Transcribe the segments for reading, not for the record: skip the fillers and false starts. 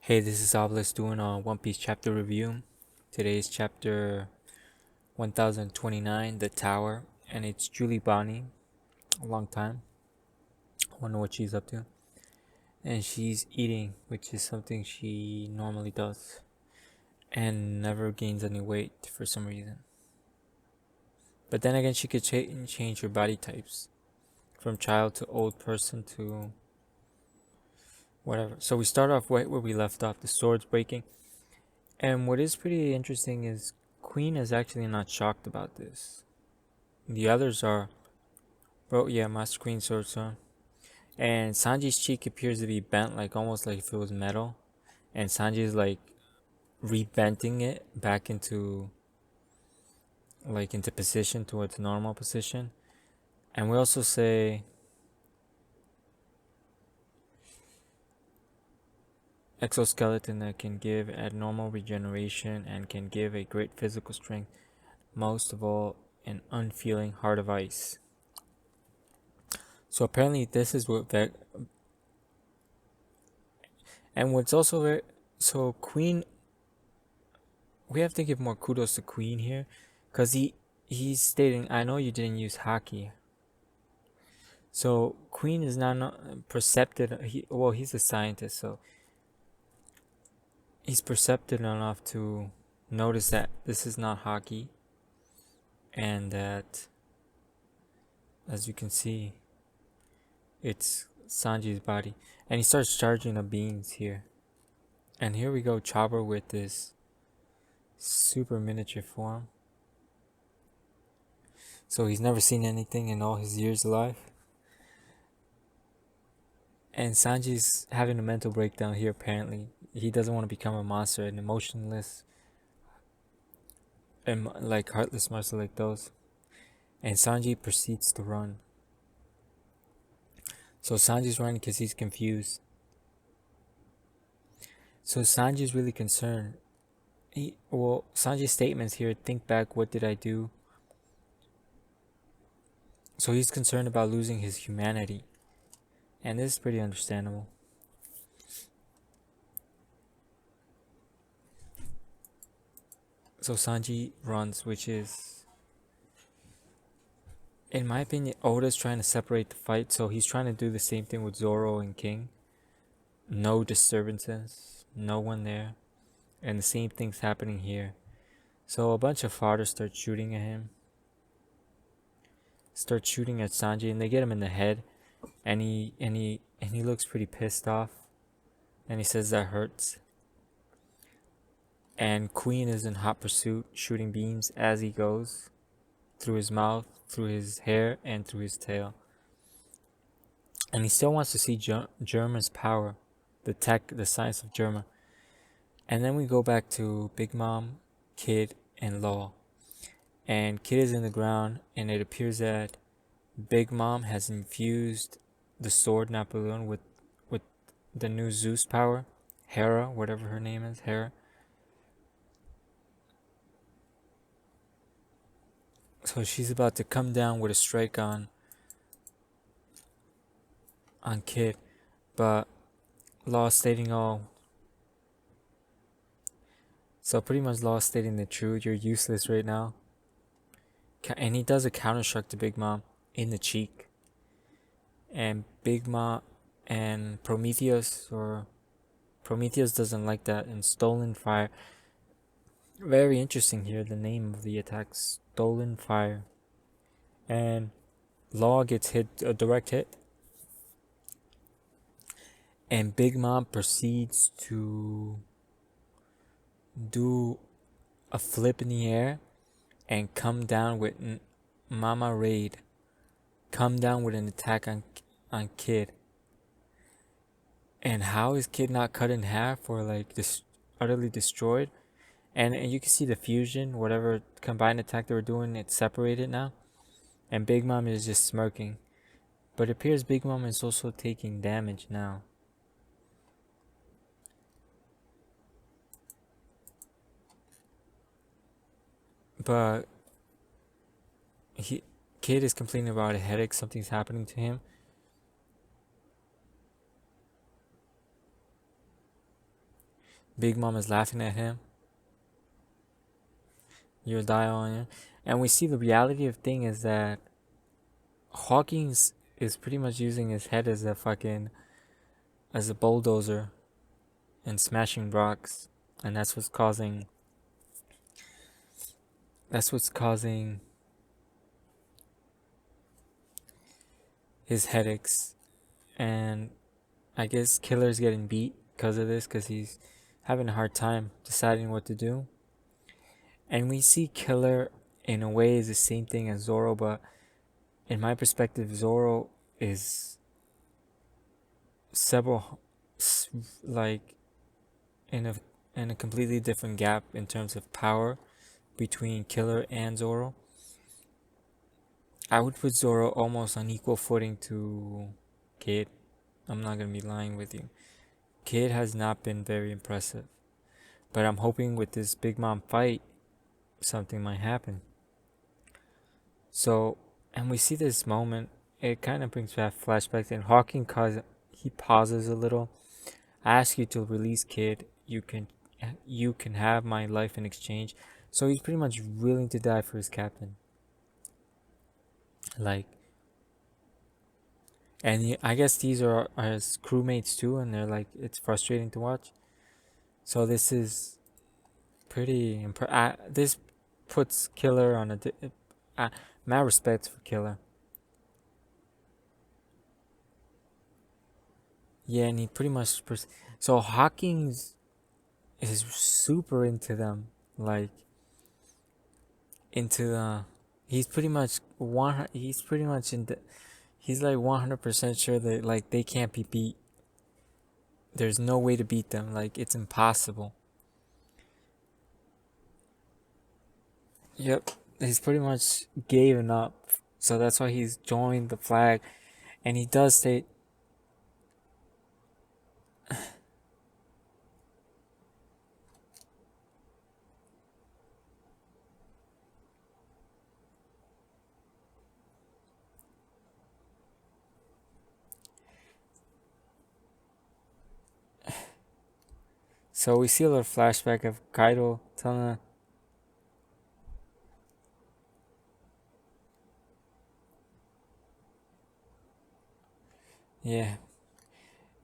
Hey, this is Obelisk doing a One Piece chapter review. Today's chapter 1029, The Tower, and it's Julie Bonnie. A long time. I wonder what she's up to. And she's eating, which is something she normally does, and never gains any weight for some reason. But then again, she could change her body types from child to old person to whatever. So we start off right where we left off, the swords breaking. And what is pretty interesting is Queen is actually not shocked about this. The others are, bro, yeah, Master Queen Sword Son. And Sanji's cheek appears to be bent, like almost like if it was metal. And Sanji's like rebenting it back into position to its normal position. And we also say exoskeleton that can give abnormal regeneration and can give a great physical strength. Most of all, an unfeeling heart of ice. So apparently this is what and what's also very, so Queen, we have to give more kudos to Queen here, because he's stating, I know you didn't use haki. So Queen is not perceptive. He's a scientist, so he's perceptive enough to notice that this is not haki, and that, as you can see, it's Sanji's body. And he starts charging the beams here. And here we go, Chopper with this super miniature form. So he's never seen anything in all his years of life. And Sanji's having a mental breakdown here apparently. He doesn't want to become a monster, an emotionless and like heartless monster like those. And Sanji proceeds to run. So Sanji's running because he's confused. So Sanji's really concerned. Sanji's statements here, think back, what did I do? So he's concerned about losing his humanity. And this is pretty understandable. So Sanji runs, which is, in my opinion, Oda's trying to separate the fight. So he's trying to do the same thing with Zoro and King. No disturbances, no one there. And the same thing's happening here. So a bunch of fighters start shooting at him. Start shooting at Sanji, and they get him in the head. And he looks pretty pissed off. And he says that hurts. And Queen is in hot pursuit, shooting beams as he goes, through his mouth, through his hair, and through his tail. And he still wants to see Germa's power, the tech, the science of Germa. And then we go back to Big Mom, Kid, and Law. And Kid is in the ground, and it appears that Big Mom has infused the sword Napoleon with the new Zeus power, Hera, whatever her name is, Hera. So she's about to come down with a strike on Kid, but Law stating all. So pretty much Law stating the truth, you're useless right now. And he does a counter strike to Big Mom in the cheek. And Big Mom and Prometheus doesn't like that. And Stolen Fire. Very interesting here, the name of the attack, Stolen Fire. And Law gets hit, a direct hit. And Big Mom proceeds to do a flip in the air and come down with Mama Raid. Come down with an attack on Kid. And how is Kid not cut in half or like utterly destroyed? And you can see the fusion, whatever combined attack they were doing, it's separated now. And Big Mom is just smirking. But it appears Big Mom is also taking damage now. But Kid is complaining about a headache, something's happening to him. Big Mom is laughing at him. You'll die on you. And we see the reality of thing is that Hawkins is pretty much using his head as a bulldozer and smashing rocks, and that's what's causing his headaches. And I guess Killer's getting beat because of this, because he's having a hard time deciding what to do. And we see Killer in a way is the same thing as Zoro, but in my perspective, Zoro is several like in a completely different gap in terms of power between Killer and Zoro. I would put Zoro almost on equal footing to Kid. I'm not gonna be lying with you. Kid has not been very impressive, but I'm hoping with this Big Mom fight, something might happen. So, and we see this moment. It kind of brings back flashbacks, and Hawking he pauses a little. I ask you to release Kid. You can have my life in exchange. So he's pretty much willing to die for his captain. Like, and I guess these are his crewmates too, and they're like, it's frustrating to watch. So this is pretty this puts Killer on mad respect for Killer. Yeah, and he pretty much so Hawkins is super into them, like into the. He's pretty much one. He's pretty much in the. He's like 100% sure that like they can't be beat. There's no way to beat them. Like it's impossible. Yep, he's pretty much given up. So that's why he's joined the flag, and he does state. So we see a little flashback of Kaido telling her, yeah,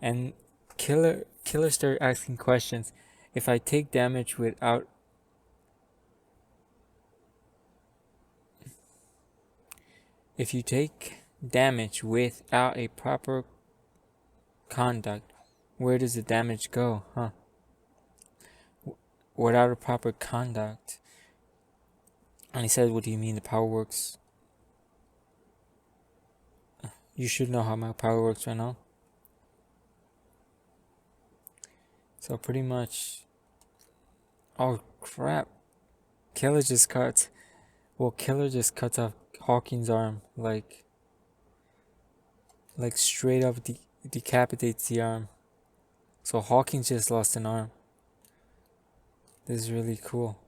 and Killer started asking questions. If I take damage without If you take damage without a proper conduct, where does the damage go, huh? Without a proper conduct. And he said, what do you mean the power works? You should know how my power works right now. So pretty much, oh crap. Killer just cuts off Hawkins' arm, like straight up decapitates the arm. So Hawkins just lost an arm. This is really cool.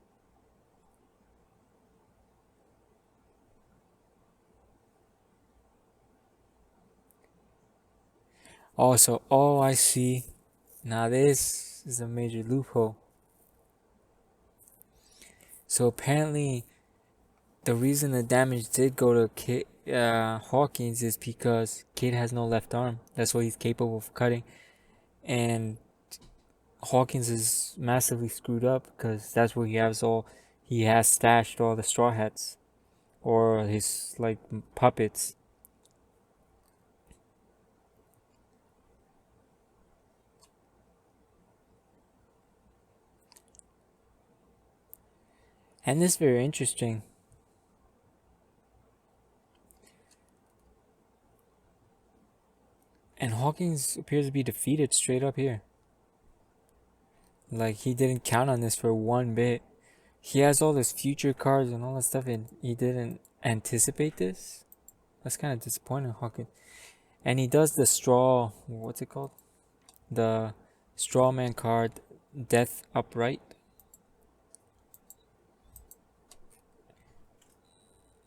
Also, oh, I see. Now this is a major loophole. So apparently, the reason the damage did go to Hawkins is because Kid has no left arm. That's what he's capable of cutting. And Hawkins is massively screwed up because that's where he has stashed all the Straw Hats or his like puppets. And this is very interesting. And Hawkins appears to be defeated straight up here. Like he didn't count on this for one bit. He has all his future cards and all that stuff, and he didn't anticipate this. That's kind of disappointing, Hawkins. And he does the straw. What's it called? The straw man card, Death Upright.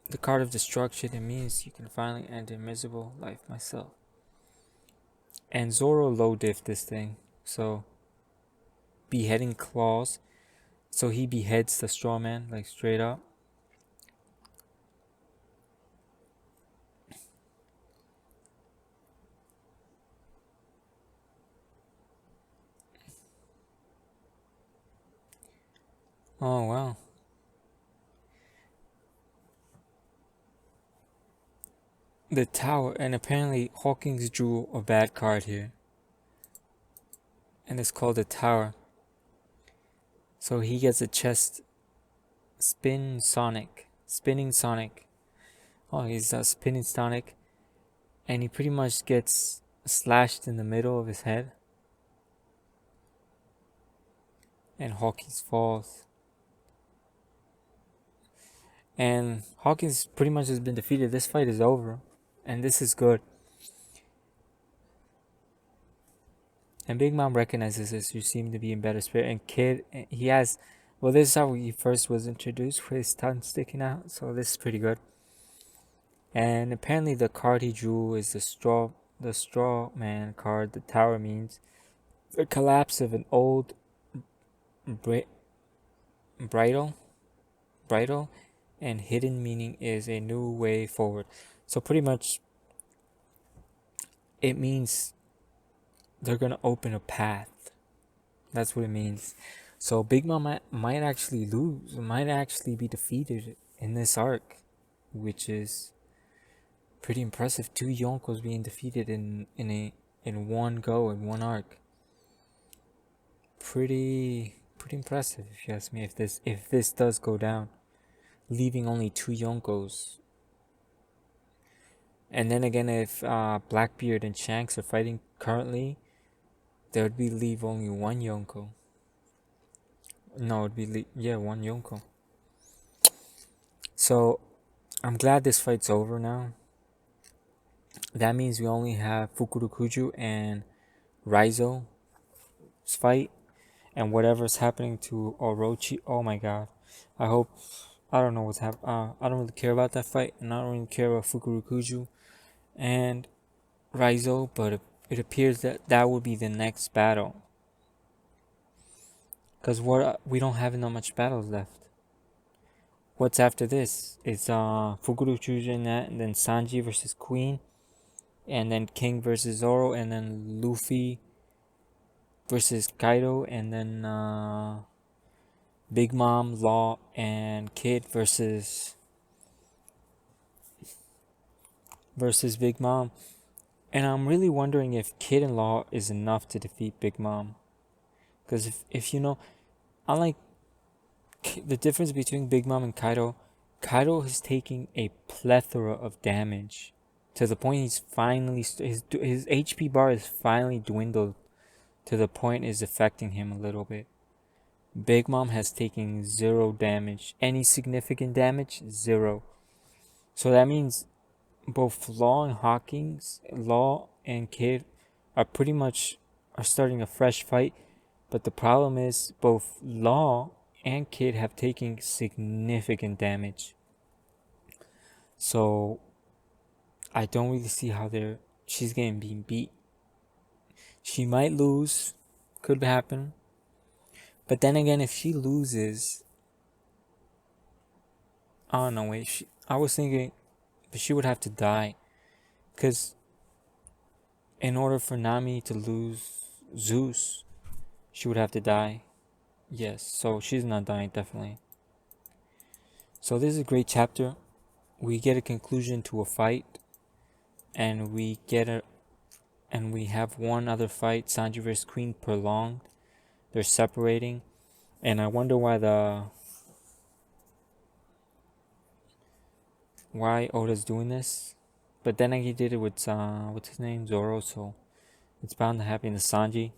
The card of destruction. It means you can finally end a miserable life myself. And Zoro low diff this thing, so beheading claws. So he beheads the straw man, like straight up. Oh wow. The tower, and apparently Hawkins drew a bad card here. And it's called the tower. So he gets a chest spinning Sonic. Oh, he's a spinning Sonic. And he pretty much gets slashed in the middle of his head. And Hawkins falls. And Hawkins pretty much has been defeated. This fight is over. And this is good. And Big Mom recognizes this. You seem to be in better spirit. And Kid, he has... Well, this is how he first was introduced with his tongue sticking out. So this is pretty good. And apparently the card he drew is the straw man card. The tower means the collapse of an old bridle, and hidden meaning is a new way forward. So pretty much it means they're gonna open a path. That's what it means. So Big Mom might actually lose, might actually be defeated in this arc, which is pretty impressive. 2 Yonkos being defeated in one go, in one arc. Pretty impressive, if you ask me. If this does go down, leaving only 2 Yonkos. And then again, if Blackbeard and Shanks are fighting currently, there would be leave only 1 Yonko. No, it'd be 1 Yonko. So I'm glad this fight's over now. That means we only have Fukurokuju and Raizo's fight, and whatever's happening to Orochi. Oh my god. I don't know what's happening. I don't really care about that fight, and I don't really care about Fukurokuju and Raizo, but it appears that would be the next battle. Because we don't have that much battles left. What's after this? It's Fukurokuju and that, and then Sanji versus Queen, and then King versus Zoro, and then Luffy versus Kaido, and then Big Mom, Law, and Kid versus Big Mom. And I'm really wondering if Kid and Law is enough to defeat Big Mom. Because if you know, unlike the difference between Big Mom and Kaido is taking a plethora of damage to the point he's finally his HP bar is finally dwindled to the point is affecting him a little bit. Big Mom has taken 0 damage. Any significant damage? 0. So that means both Law and Kid are pretty much starting a fresh fight. But the problem is both Law and Kid have taken significant damage. So I don't really see how she's getting beat. She might lose. Could happen. But then again, if she loses, oh no, wait. I was thinking, but she would have to die, because in order for Nami to lose Zeus, she would have to die. Yes, so she's not dying, definitely. So this is a great chapter. We get a conclusion to a fight, and we have one other fight, Sanji vs. Queen, prolonged. They're separating, and I wonder why Oda's doing this. But then he did it with what's his name, Zoro, so it's bound to happen to Sanji.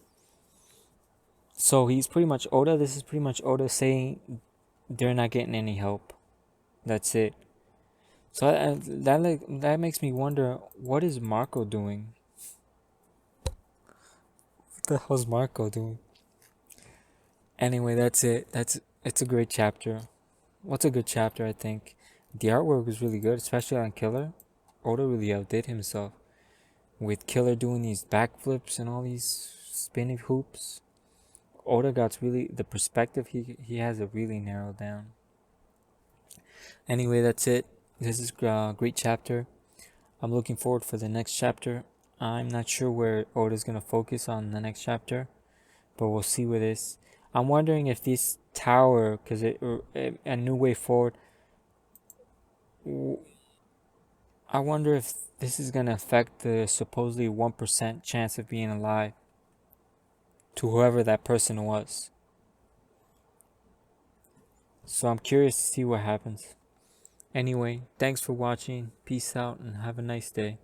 So he's pretty much Oda. This is pretty much Oda saying they're not getting any help. That's it. So that makes me wonder, what is Marco doing? What the hell's Marco doing? Anyway, that's it. It's a great chapter. What's a good chapter? I think the artwork was really good, especially on Killer. Oda really outdid himself with Killer doing these backflips and all these spinning hoops. Oda got really the perspective he has it really narrowed down. Anyway, that's it. This is a great chapter. I'm looking forward for the next chapter. I'm not sure where Oda's gonna focus on the next chapter, but we'll see with this. I'm wondering if this tower, because a new way forward. I wonder if this is gonna affect the supposedly 1% chance of being alive to whoever that person was. So I'm curious to see what happens. Anyway, thanks for watching. Peace out and have a nice day.